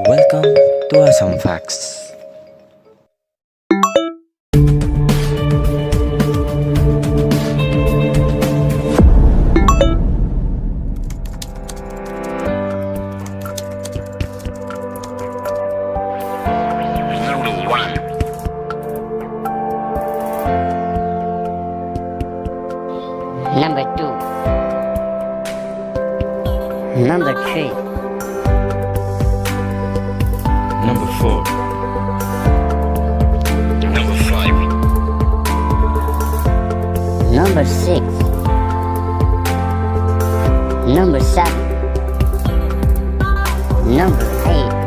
Welcome to Assam Facts. Number 2. Number 3. Number 4. Number 5. Number 6. Number 7. Number 8.